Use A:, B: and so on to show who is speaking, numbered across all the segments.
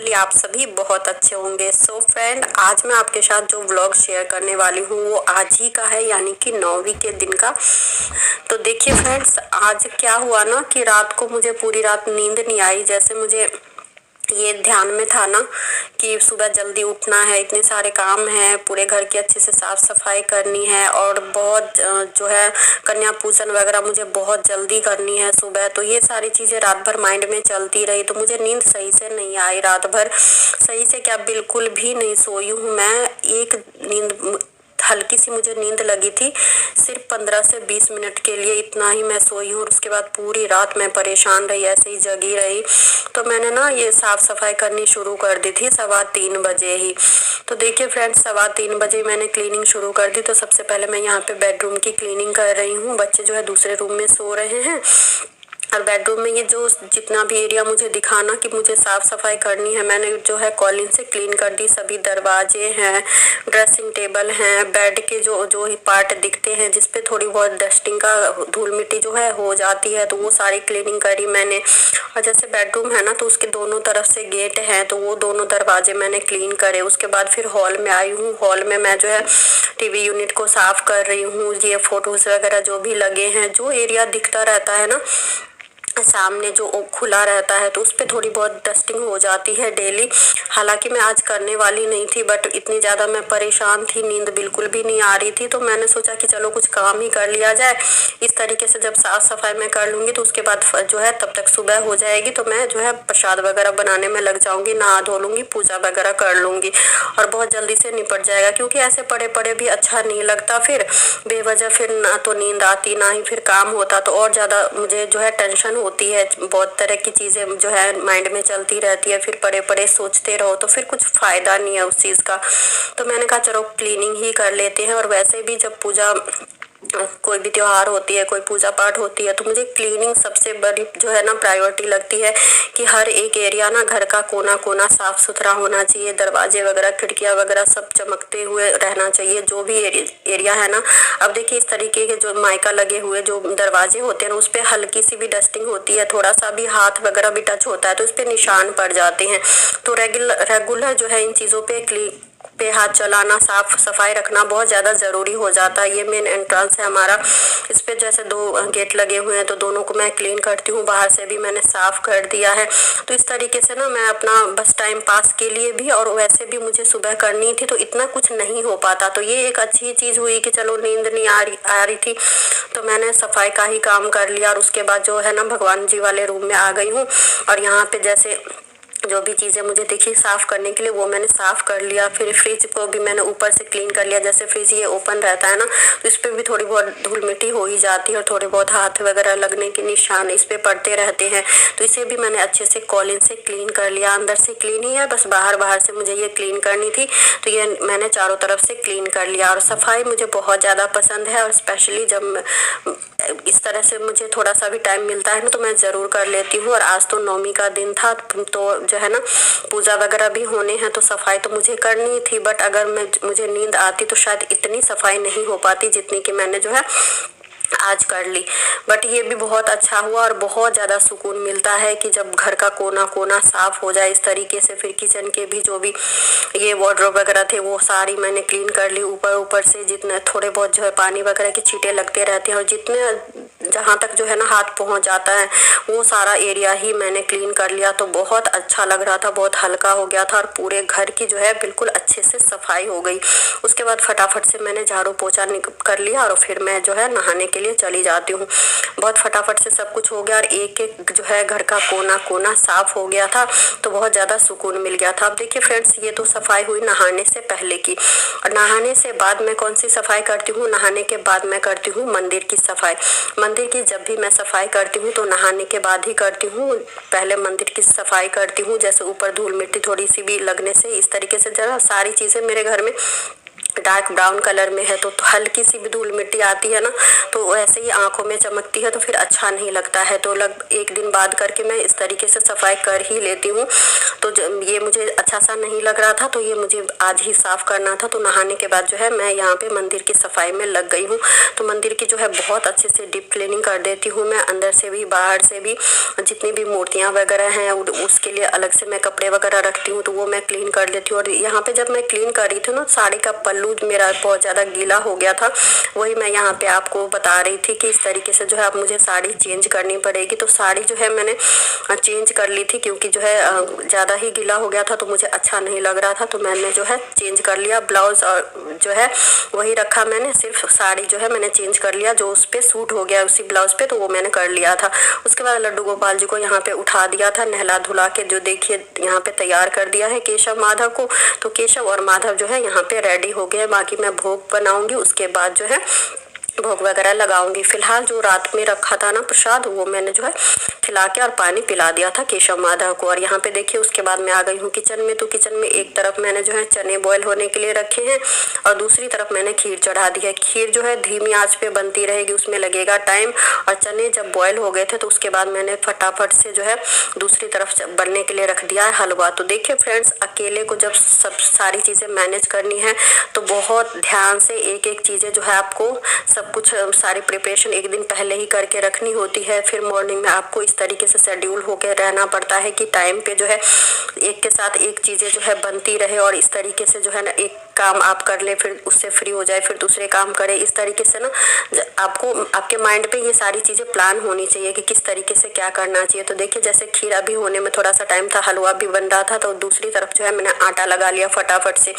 A: Hopefully आप सभी बहुत अच्छे होंगे। सो फ्रेंड, आज मैं आपके साथ जो व्लॉग शेयर करने वाली हूँ वो आज ही का है, यानी कि 9वीं के दिन का। तो देखिए फ्रेंड्स, आज क्या हुआ ना कि रात को मुझे पूरी रात नींद नहीं आई। जैसे मुझे ये ध्यान में था ना कि सुबह जल्दी उठना है, इतने सारे काम हैं, पूरे घर की अच्छे से साफ सफाई करनी है और बहुत जो है कन्या पूजन वगैरह मुझे बहुत जल्दी करनी है सुबह। तो ये सारी चीज़ें रात भर माइंड में चलती रही, तो मुझे नींद सही से नहीं आई। रात भर सही से क्या, बिल्कुल भी नहीं सोई हूँ मैं। एक नींद हल्की सी मुझे नींद लगी थी, सिर्फ 15 से 20 मिनट के लिए, इतना ही मैं सोई हूँ। और उसके बाद पूरी रात मैं परेशान रही, ऐसे ही जगी रही। तो मैंने ना ये साफ सफाई करनी शुरू कर दी थी 3:15 बजे ही। तो देखिए फ्रेंड्स, 3:15 बजे मैंने क्लीनिंग शुरू कर दी। तो सबसे पहले मैं यहाँ पे बेडरूम की क्लीनिंग कर रही हूँ। बच्चे जो है दूसरे रूम में सो रहे हैं और बेडरूम में ये जो जितना भी एरिया मुझे दिखाना कि मुझे साफ सफाई करनी है, मैंने जो है कॉलिन से क्लीन कर दी। सभी दरवाजे हैं, ड्रेसिंग टेबल हैं, बेड के जो जो ही पार्ट दिखते हैं जिसपे थोड़ी बहुत डस्टिंग का धूल मिट्टी जो है हो जाती है, तो वो सारी क्लीनिंग करी मैंने। और जैसे बेडरूम है ना, तो उसके दोनों तरफ से गेट हैं, तो वो दोनों दरवाजे मैंने क्लीन करे। उसके बाद फिर हॉल में आई हूँ। हॉल में मैं जो है टीवी यूनिट को साफ कर रही हूँ। ये फोटोज वगैरह जो भी लगे हैं, जो एरिया दिखता रहता है ना सामने जो खुला रहता है, तो उस पर थोड़ी बहुत डस्टिंग हो जाती है डेली। हालांकि मैं आज करने वाली नहीं थी, बट इतनी ज़्यादा मैं परेशान थी, नींद बिल्कुल भी नहीं आ रही थी, तो मैंने सोचा कि चलो कुछ काम ही कर लिया जाए। इस तरीके से जब साफ सफाई मैं कर लूँगी तो उसके बाद जो है तब तक सुबह हो जाएगी, तो मैं जो है प्रसाद वगैरह बनाने में लग जाऊँगी, नहा धो लूँगी, पूजा वगैरह कर लूँगी और बहुत जल्दी से निपट जाएगा। क्योंकि ऐसे पड़े पड़े भी अच्छा नहीं लगता, फिर बेवजह फिर ना तो नींद आती, ना ही फिर काम होता, तो और ज़्यादा मुझे जो है टेंशन होती है। बहुत तरह की चीज़ें जो है माइंड में चलती रहती है, फिर पड़े पड़े सोचते रहो तो फिर कुछ फ़ायदा नहीं है उस चीज़ का। तो मैंने कहा चलो क्लीनिंग ही कर लेते हैं। और वैसे भी जब पूजा कोई भी त्योहार होती है, कोई पूजा पाठ होती है, तो मुझे क्लीनिंग सबसे बड़ी जो है ना प्रायोरिटी लगती है कि हर एक एरिया ना, घर का कोना कोना साफ सुथरा होना चाहिए। दरवाजे वगैरह, खिड़कियां वगैरह सब चमकते हुए रहना चाहिए, जो भी एरिया है ना। अब देखिए इस तरीके के जो माइका लगे हुए जो दरवाजे होते हैं ना, उस पर हल्की सी भी डस्टिंग होती है, थोड़ा सा भी हाथ वगैरह भी टच होता है तो उस पर निशान पड़ जाते हैं। तो रेगुलर जो है इन चीज़ों पे हाथ चलाना, साफ सफाई रखना बहुत ज़्यादा ज़रूरी हो जाता है। ये मेन एंट्रेंस है हमारा, इस पे जैसे 2 गेट लगे हुए हैं, तो दोनों को मैं क्लीन करती हूँ। बाहर से भी मैंने साफ कर दिया है। तो इस तरीके से ना मैं अपना बस टाइम पास के लिए भी, और वैसे भी मुझे सुबह करनी थी तो इतना कुछ नहीं हो पाता। तो ये एक अच्छी चीज़ हुई कि चलो नींद नहीं आ रही थी तो मैंने सफाई का ही काम कर लिया। और उसके बाद जो है ना भगवान जी वाले रूम में आ गई हूँ और यहाँ पे जैसे जो भी चीज़ें मुझे दिखी साफ़ करने के लिए वो मैंने साफ़ कर लिया। फिर फ्रिज को भी मैंने ऊपर से क्लीन कर लिया। जैसे फ्रिज ये ओपन रहता है ना, तो इस पर भी थोड़ी बहुत धूल मिट्टी हो ही जाती है और थोड़े बहुत हाथ वगैरह लगने के निशान इस पर पड़ते रहते हैं। तो इसे भी मैंने अच्छे से कॉलिन से क्लीन कर लिया। अंदर से क्लीन ही है, बस बाहर से मुझे ये क्लीन करनी थी, तो ये मैंने चारों तरफ से क्लीन कर लिया। और सफाई मुझे बहुत ज़्यादा पसंद है, और स्पेशली जब इस तरह से मुझे थोड़ा सा भी टाइम मिलता है ना, तो मैं ज़रूर कर लेती हूँ। और आज तो 9वीं का दिन था, तो जो है ना पूजा वगैरह भी होने हैं, तो सफाई तो मुझे करनी थी। बट अगर मुझे नींद आती तो शायद इतनी सफाई नहीं हो पाती जितनी कि मैंने जो है आज कर ली। बट ये भी बहुत अच्छा हुआ और बहुत ज़्यादा सुकून मिलता है कि जब घर का कोना कोना साफ हो जाए इस तरीके से। फिर किचन के भी जो भी ये वार्डरोब वगैरह थे वो सारी मैंने क्लीन कर ली। ऊपर से जितने थोड़े बहुत जो है पानी वगैरह के छींटे लगते रहते हैं, और जितने जहाँ तक जो है ना हाथ पहुँच जाता है वो सारा एरिया ही मैंने क्लीन कर लिया। तो बहुत अच्छा लग रहा था, बहुत हल्का हो गया था, और पूरे घर की जो है बिल्कुल अच्छे से सफाई हो गई। उसके बाद फटाफट से मैंने झाड़ू पोछा कर लिया और फिर मैं जो है नहाने के लिए चली जाती हूँ। बहुत फटाफट से सब कुछ हो गया और एक एक जो है घर का कोना कोना साफ हो गया था, तो बहुत ज़्यादा सुकून मिल गया था। अब देखिए फ्रेंड्स, ये तो सफाई हुई नहाने से पहले की। और नहाने से बाद मैं कौन सी सफाई करती हूँ, नहाने के बाद मैं करती हूँ मंदिर की सफाई। मंदिर की जब भी मैं सफाई करती हूँ तो नहाने के बाद ही करती हूँ। पहले मंदिर की सफाई करती हूँ, जैसे ऊपर धूल मिट्टी थोड़ी सी भी लगने से, इस तरीके से जरा सारी चीज़ें मेरे घर में डार्क ब्राउन कलर में है, तो हल्की सी भी धूल मिट्टी आती है ना, तो ऐसे ही आंखों में चमकती है, तो फिर अच्छा नहीं लगता है। तो एक दिन बाद करके मैं इस तरीके से सफाई कर ही लेती हूँ। तो ये मुझे अच्छा अच्छा सा नहीं लग रहा था, तो ये मुझे आज ही साफ करना था। तो नहाने के बाद जो है मैं यहाँ पे मंदिर की सफाई में लग गई हूँ। तो मंदिर की जो है बहुत अच्छे से डीप क्लीनिंग कर देती हूँ मैं, अंदर से भी बाहर से भी। जितनी भी मूर्तियाँ वगैरह हैं उसके लिए अलग से मैं कपड़े वगैरह रखती हूँ, तो वो मैं क्लीन कर देती हूँ। और यहाँ पे जब मैं क्लीन कर रही थी ना, साड़ी का पल्लू मेरा बहुत ज़्यादा गीला हो गया था। वही मैं यहाँ पे आपको बता रही थी कि इस तरीके से जो है अब मुझे साड़ी चेंज करनी पड़ेगी। तो साड़ी जो है मैंने चेंज कर ली थी, क्योंकि जो है ज़्यादा ही गीला हो गया था, तो मुझे अच्छा नहीं लग रहा था। तो मैंने जो है चेंज कर लिया। ब्लाउज और जो है वही रखा मैंने, सिर्फ साड़ी जो है मैंने चेंज कर लिया, जो उस पर सूट हो गया उसी ब्लाउज पे, तो वो मैंने कर लिया था। उसके बाद लड्डू गोपाल जी को यहाँ पे उठा दिया था, नहला धुला के जो देखिए यहाँ पे तैयार कर दिया है केशव माधव को। तो केशव और माधव जो है यहाँ पे रेडी हो गए। बाकी मैं भोग बनाऊंगी, उसके बाद जो है भोग वगैरह लगाऊंगी। फिलहाल जो रात में रखा था ना प्रसाद, वो मैंने जो है खिला के और पानी पिला दिया था केशव माधव को। और यहाँ पे देखिए उसके बाद मैं आ गई हूँ किचन में। तो किचन में एक तरफ मैंने जो है चने बॉयल होने के लिए रखे हैं और दूसरी तरफ मैंने खीर चढ़ा दी है। खीर जो है धीमी आंच पे बनती रहेगी, उसमें लगेगा टाइम। और चने जब बॉयल हो गए थे तो उसके बाद मैंने फटाफट से जो है दूसरी तरफ बनने के लिए रख दिया है हलवा। तो देखिए फ्रेंड्स, अकेले को जब सब सारी चीज़ें मैनेज करनी है तो बहुत ध्यान से एक एक चीज़ें जो है आपको सब कुछ सारी प्रिपरेशन एक दिन पहले ही करके रखनी होती है। फिर मॉर्निंग में आपको इस तरीके से शेड्यूल होकर रहना पड़ता है कि टाइम पे जो है एक के साथ एक चीज़ें जो है बनती रहे, और इस तरीके से जो है ना एक काम आप कर ले, फिर उससे फ्री हो जाए, फिर दूसरे काम करे। इस तरीके से ना आपको आपके माइंड पे ये सारी चीज़ें प्लान होनी चाहिए कि किस तरीके से क्या करना चाहिए। तो देखिए जैसे खीर अभी होने में थोड़ा सा टाइम था, हलवा भी बन रहा था, तो दूसरी तरफ जो है मैंने आटा लगा लिया फटाफट से।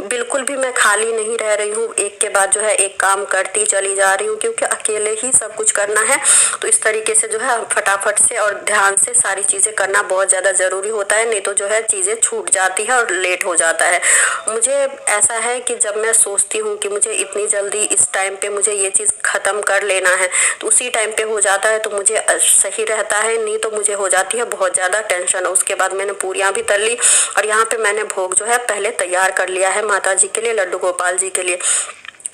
A: बिल्कुल भी मैं खाली नहीं रह रही हूँ, एक के बाद जो है एक काम करती चली जा रही हूँ, क्योंकि अकेले ही सब कुछ करना है। तो इस तरीके से जो है फटाफट से और ध्यान से सारी चीज़ें करना बहुत ज़्यादा ज़रूरी होता है, नहीं तो जो है चीज़ें छूट जाती है और लेट हो जाता है। मुझे ऐसा है कि जब मैं सोचती हूँ कि मुझे इतनी जल्दी इस टाइम पे मुझे ये चीज़ ख़त्म कर लेना है, तो उसी टाइम पे हो जाता है, तो मुझे सही रहता है। नहीं तो मुझे हो जाती है बहुत ज़्यादा टेंशन। उसके बाद मैंने पूरियाँ भी तल ली और यहाँ पे मैंने भोग जो है पहले तैयार कर लिया है माता जी के लिए, लड्डू गोपाल जी के लिए।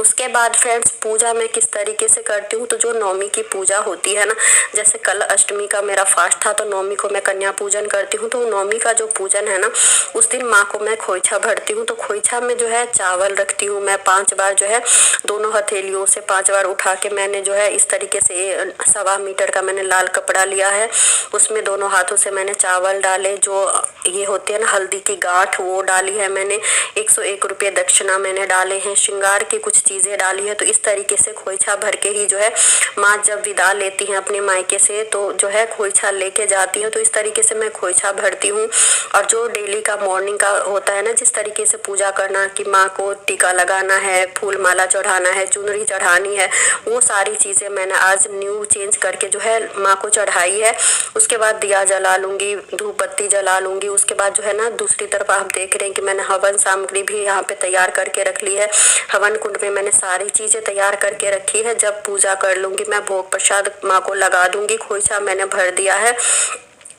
A: उसके बाद फ्रेंड्स पूजा मैं किस तरीके से करती हूँ, तो जो नवमी की पूजा होती है ना, जैसे कल अष्टमी का मेरा फास्ट था, तो नवमी को मैं कन्या पूजन करती हूँ। तो नवमी का जो पूजन है ना, उस दिन माँ को मैं खोइछा भरती हूँ। तो खोइछा में जो है चावल रखती हूँ मैं 5 बार, जो है दोनों हथेलियों से 5 बार उठा के मैंने जो है इस तरीके से 1.25 मीटर का मैंने लाल कपड़ा लिया है, उसमें दोनों हाथों से मैंने चावल डाले, जो ये होते हैं ना हल्दी की गांठ, वो डाली है मैंने। 101 रुपये दक्षिणा मैंने डाले हैं, श्रृंगार की कुछ चीज़ें डाली है। तो इस तरीके से खोइछा भर के ही जो है माँ जब विदा लेती हैं अपने मायके से, तो जो है खोइछा लेके जाती है। तो इस तरीके से मैं खोइछा भरती हूँ। और जो डेली का मॉर्निंग का होता है ना, जिस तरीके से पूजा करना कि माँ को टीका लगाना है, फूल माला चढ़ाना है, चुनरी चढ़ानी है, वो सारी चीज़ें मैंने आज न्यू चेंज करके जो है माँ को चढ़ाई है। उसके बाद दिया जला लूँगी, धूप बत्ती जला लूँगी। उसके बाद जो है ना दूसरी तरफ आप देख रहे हैं कि मैंने हवन सामग्री भी यहाँ पे तैयार करके रख ली है। हवन कुंड में मैंने सारी चीज़ें तैयार करके रखी है। जब पूजा कर लूँगी मैं, भोग प्रसाद माँ को लगा दूँगी। खोइछा मैंने भर दिया है।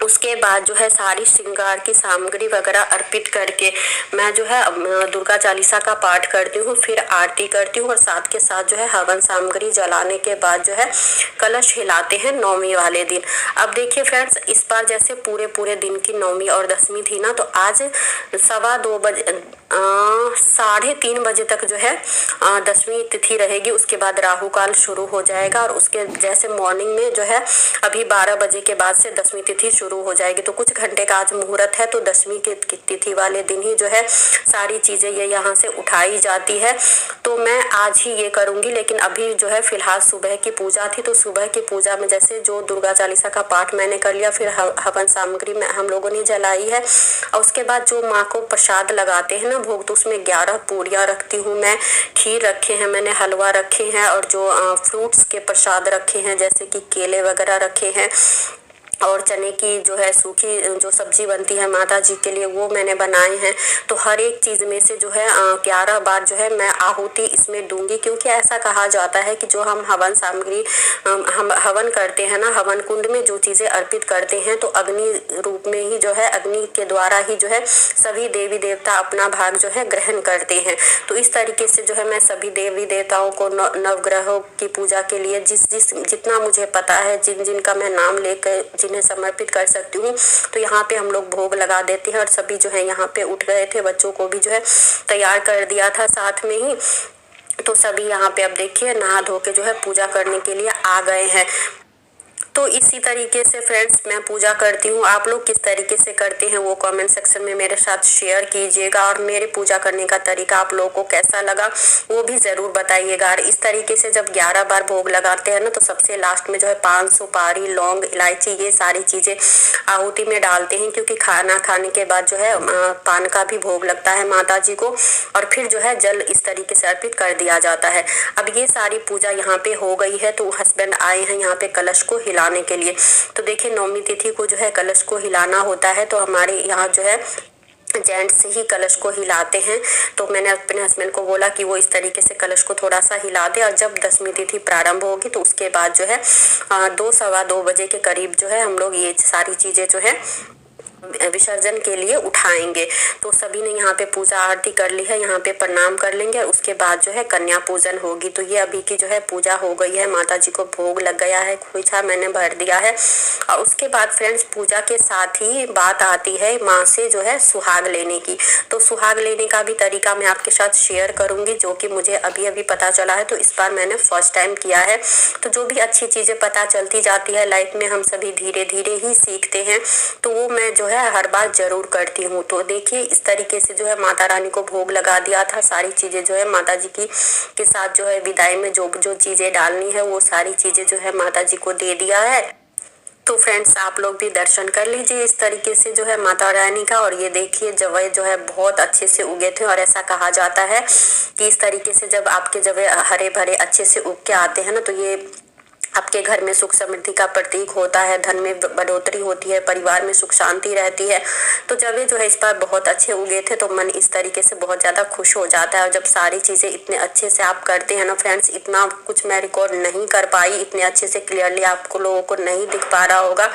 A: उसके बाद जो है सारी श्रृंगार की सामग्री वगैरह अर्पित करके मैं जो है दुर्गा चालीसा का पाठ करती हूँ, फिर आरती करती हूँ और साथ के साथ जो है हवन सामग्री जलाने के बाद जो है कलश हिलाते हैं नवमी वाले दिन। अब देखिए फ्रेंड्स, इस बार जैसे पूरे दिन की नवमी और दसवीं थी ना, तो आज 2:15 बजे 3:30 बजे तक जो है दसवीं तिथि रहेगी। उसके बाद राहु काल शुरू हो जाएगा और उसके जैसे मॉर्निंग में जो है अभी 12 बजे के बाद से दसवीं तिथि शुरू हो जाएगी। तो कुछ घंटे का आज मुहूर्त है, तो दसवीं की तिथि वाले दिन ही जो है सारी चीज़ें ये यहाँ से उठाई जाती है। तो मैं आज ही ये करूँगी, लेकिन अभी जो है फिलहाल सुबह की पूजा थी, तो सुबह की पूजा में जैसे जो दुर्गा चालीसा का पाठ मैंने कर लिया, फिर हवन सामग्री में हम लोगों ने जलाई है। और उसके बाद जो माँ को प्रसाद लगाते हैं ना भोग, तो उसमें 11 पूरियाँ रखती हूँ मैं। खीर रखे हैं मैंने, हलवा रखे हैं और जो फ्रूट्स के प्रसाद रखे हैं, जैसे कि केले वगैरह रखे हैं, और चने की जो है सूखी जो सब्जी बनती है माता जी के लिए, वो मैंने बनाए हैं। तो हर एक चीज़ में से जो है 11 बार जो है मैं आहुति इसमें दूंगी, क्योंकि ऐसा कहा जाता है कि जो हम हवन सामग्री हम हवन करते हैं ना, हवन कुंड में जो चीज़ें अर्पित करते हैं, तो अग्नि रूप में ही जो है अग्नि के द्वारा ही जो है सभी देवी देवता अपना भाग जो है ग्रहण करते हैं। तो इस तरीके से जो है मैं सभी देवी देवताओं को नवग्रहों की पूजा के लिए जितना मुझे पता है, जिनका मैं नाम लेकर जिन्हें समर्पित कर सकती हूँ। तो यहाँ पे हम लोग भोग लगा देते हैं और सभी जो है यहाँ पे उठ गए थे, बच्चों को भी जो है तैयार कर दिया था साथ में ही। तो सभी यहाँ पे अब देखिए नहा धो के जो है पूजा करने के लिए आ गए हैं। तो इसी तरीके से फ्रेंड्स मैं पूजा करती हूँ। आप लोग किस तरीके से करते हैं वो कमेंट सेक्शन में मेरे साथ शेयर कीजिएगा, और मेरे पूजा करने का तरीका आप लोगों को कैसा लगा वो भी ज़रूर बताइएगा। और इस तरीके से जब 11 बार भोग लगाते हैं ना, तो सबसे लास्ट में जो है 5 सुपारी, लौंग, इलायची, ये सारी चीज़ें आहुति में डालते हैं, क्योंकि खाना खाने के बाद जो है पान का भी भोग लगता है माता जी को, और फिर जो है जल इस तरीके से अर्पित कर दिया जाता है। अब ये सारी पूजा यहाँ पे हो गई है, तो हस्बैंड आए हैं यहाँ पे कलश को हिलाने के लिए। तो देखिए नवमी तिथि को जो है कलश को हिलाना होता है, तो हमारे यहाँ जो है जेंट्स ही कलश को हिलाते हैं। तो मैंने अपने हस्बैंड को बोला कि वो इस तरीके से कलश को थोड़ा सा हिला दे, और जब 10वीं तिथि प्रारंभ होगी तो उसके बाद जो है 2 सवा 2 बजे के करीब जो है हम लोग ये सारी चीज़ें जो है विसर्जन के लिए उठाएंगे। तो सभी ने यहाँ पे पूजा आरती कर ली है, यहाँ पे प्रणाम कर लेंगे, और उसके बाद जो है कन्या पूजन होगी। तो ये अभी की जो है पूजा हो गई है, माता जी को भोग लग गया है, खोइछा मैंने भर दिया है। और उसके बाद फ्रेंड्स पूजा के साथ ही बात आती है माँ से जो है सुहाग लेने की। तो सुहाग लेने का भी तरीका मैं आपके साथ शेयर करूंगी, जो कि मुझे अभी अभी पता चला है, तो इस बार मैंने फर्स्ट टाइम किया है। तो जो भी अच्छी चीज़ें पता चलती जाती है लाइफ में, हम सभी धीरे धीरे ही सीखते हैं, तो वो मैं जो है हर बार जरूर करती हूँ। तो देखिए इस तरीके से जो है माता रानी को भोग लगा दिया था। सारी चीज़ें जो है माता जी की के साथ जो है विदाई में जो जो चीज़ें डालनी है वो सारी चीज़ें जो है माता जी को दे दिया है। तो फ्रेंड्स आप लोग भी दर्शन कर लीजिए इस तरीके से जो है माता रानी का। और ये देखिए जवे जो है बहुत अच्छे से उगे थे, और ऐसा कहा जाता है कि इस तरीके से जब आपके जवे हरे भरे अच्छे से उग के आते हैं ना, तो ये आपके घर में सुख समृद्धि का प्रतीक होता है, धन में बढ़ोतरी होती है, परिवार में सुख शांति रहती है। तो जब जो है इस बार बहुत अच्छे उगे थे, तो मन इस तरीके से बहुत ज़्यादा खुश हो जाता है। और जब सारी चीज़ें इतने अच्छे से आप करते हैं ना फ्रेंड्स, इतना कुछ मैं रिकॉर्ड नहीं कर पाई, इतने अच्छे से क्लियरली आपको लोगों को नहीं दिख पा रहा होगा,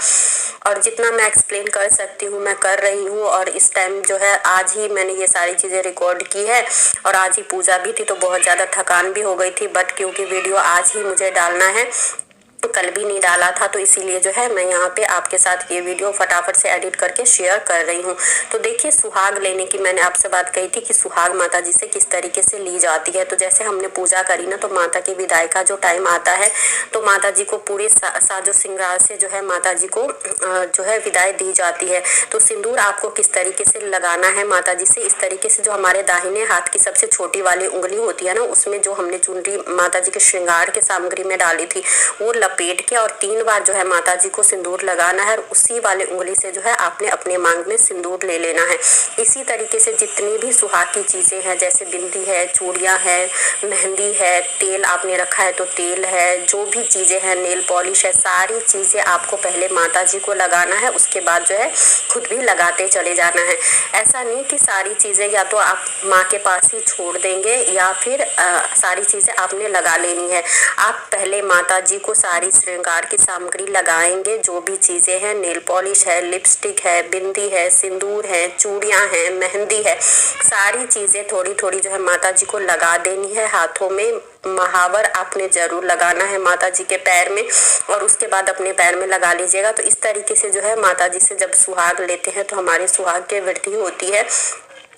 A: और जितना मैं एक्सप्लेन कर सकती हूँ मैं कर रही हूँ। और इस टाइम जो है आज ही मैंने ये सारी चीज़ें रिकॉर्ड की है, और आज ही पूजा भी थी, तो बहुत ज़्यादा थकान भी हो गई थी। बट क्योंकि वीडियो आज ही मुझे डालना है, कल भी नहीं डाला था, तो इसीलिए जो है मैं यहाँ पे आपके साथ ये वीडियो फटाफट से एडिट करके शेयर कर रही हूँ। तो देखिए सुहाग लेने की मैंने आपसे बात कही थी कि सुहाग माता जी से किस तरीके से ली जाती है। तो जैसे हमने पूजा करी ना, तो माता की विदाई का जो टाइम आता है, तो माता जी को पूरे साजो श्रृंगार से जो है माता जी को जो है विदाई दी जाती है। तो सिंदूर आपको किस तरीके से लगाना है माता जी से, इस तरीके से जो हमारे दाहिने हाथ की सबसे छोटी वाली उंगली होती है ना, उसमें जो हमने चुनरी माता जी के श्रृंगार के सामग्री में डाली थी वो लपेट के, और 3 बार जो है माता जी को सिंदूर लगाना है, और उसी वाले उंगली से जो है आपने अपने मांग में सिंदूर ले लेना है। इसी तरीके से जितनी भी सुहाग की चीज़ें हैं, जैसे बिंदी है, चूड़ियाँ हैं, मेहंदी है, तेल आपने रखा है तो तेल है, जो भी चीज़ें हैं, नेल पॉलिश है, सारी चीज़ें आपको पहले माता जी को लगाना है, उसके बाद जो है खुद भी लगाते चले जाना है। ऐसा नहीं कि सारी चीज़ें या तो आप माँ के पास ही छोड़ देंगे, या फिर सारी चीज़ें आपने लगा लेनी है। आप पहले माता जी को सारी श्रृंगार की सामग्री लगाएंगे, जो भी चीज़ें हैं, नेल पॉलिश है, लिपस्टिक है, बिंदी है, सिंदूर है, चूड़ियाँ हैं, मेहंदी है, सारी चीज़ें थोड़ी थोड़ी जो है माता जी को लगा देनी है। हाथों में महावर आपने जरूर लगाना है माता जी के पैर में, और उसके बाद अपने पैर में लगा लीजिएगा। तो इस तरीके से जो है माता जी से जब सुहाग लेते हैं तो हमारे सुहाग की वृद्धि होती है।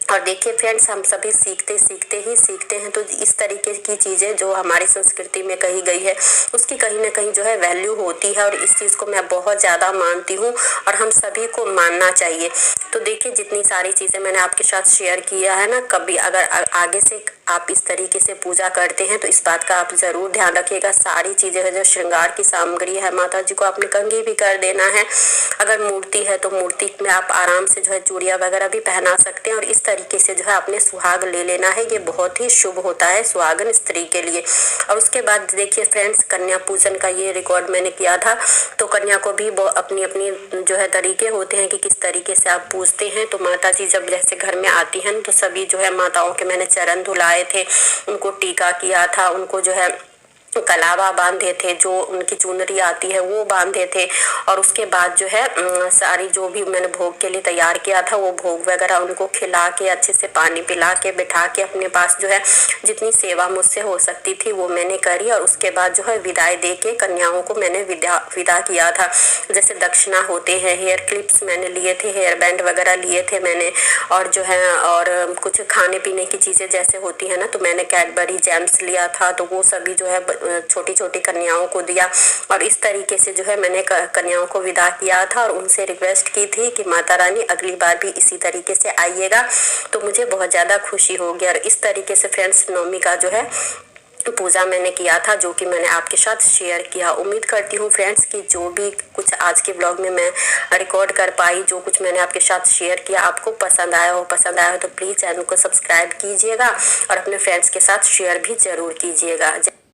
A: और देखिए फ्रेंड्स हम सभी सीखते सीखते हैं, तो इस तरीके की चीज़ें जो हमारी संस्कृति में कही गई है उसकी कहीं ना कहीं जो है वैल्यू होती है, और इस चीज़ को मैं बहुत ज़्यादा मानती हूँ, और हम सभी को मानना चाहिए। तो देखिए जितनी सारी चीज़ें मैंने आपके साथ शेयर किया है ना, कभी अगर आगे से आप इस तरीके से पूजा करते हैं तो इस बात का आप ज़रूर ध्यान रखिएगा। सारी चीज़ें जो श्रृंगार की सामग्री है, माता जी को आपने कंघी भी कर देना है। अगर मूर्ति है तो मूर्ति में आप आराम से जो है चूड़ियाँ वगैरह भी पहना सकते हैं, और इस तरीके से जो है अपने सुहाग ले लेना है। ये बहुत ही शुभ होता है सुहागन स्त्री के लिए। और उसके बाद देखिए फ्रेंड्स कन्या पूजन का ये रिकॉर्ड मैंने किया था। तो कन्या को भी अपनी अपनी जो है तरीके होते हैं कि किस तरीके से आप पूजते हैं। तो माता जी जब जैसे घर में आती हैं तो सभी जो है माताओं के मैंने चरण धुलाए थे, उनको टीका किया था, उनको जो है कलावा बांधे थे, जो उनकी चुनरी आती है वो बांधे थे। और उसके बाद जो है सारी जो भी मैंने भोग के लिए तैयार किया था वो भोग वगैरह उनको खिला के अच्छे से पानी पिला के बिठा के अपने पास जो है जितनी सेवा मुझसे हो सकती थी वो मैंने करी। और उसके बाद जो है विदाई दे के कन्याओं को मैंने विदा किया था। जैसे दक्षिणा होते हैं, हेयर क्लिप्स मैंने लिए थे, हेयर बैंड वगैरह लिए थे मैंने, और जो है और कुछ खाने पीने की चीज़ें जैसे होती है ना, तो मैंने कैडबरी जैम्स लिया था, तो वो सभी जो है छोटी छोटी कन्याओं को दिया। और इस तरीके से जो है मैंने कन्याओं को विदा किया था और उनसे रिक्वेस्ट की थी कि माता रानी अगली बार भी इसी तरीके से आइएगा। तो मुझे बहुत ज़्यादा खुशी होगी। और इस तरीके से फ्रेंड्स नवमी का जो है पूजा मैंने किया था, जो कि मैंने आपके साथ शेयर किया। उम्मीद करती हूँ फ्रेंड्स कि जो भी कुछ आज के ब्लॉग में मैं रिकॉर्ड कर पाई, जो कुछ मैंने आपके साथ शेयर किया आपको पसंद आया हो। तो प्लीज़ चैनल को सब्सक्राइब कीजिएगा और अपने फ्रेंड्स के साथ शेयर भी ज़रूर कीजिएगा।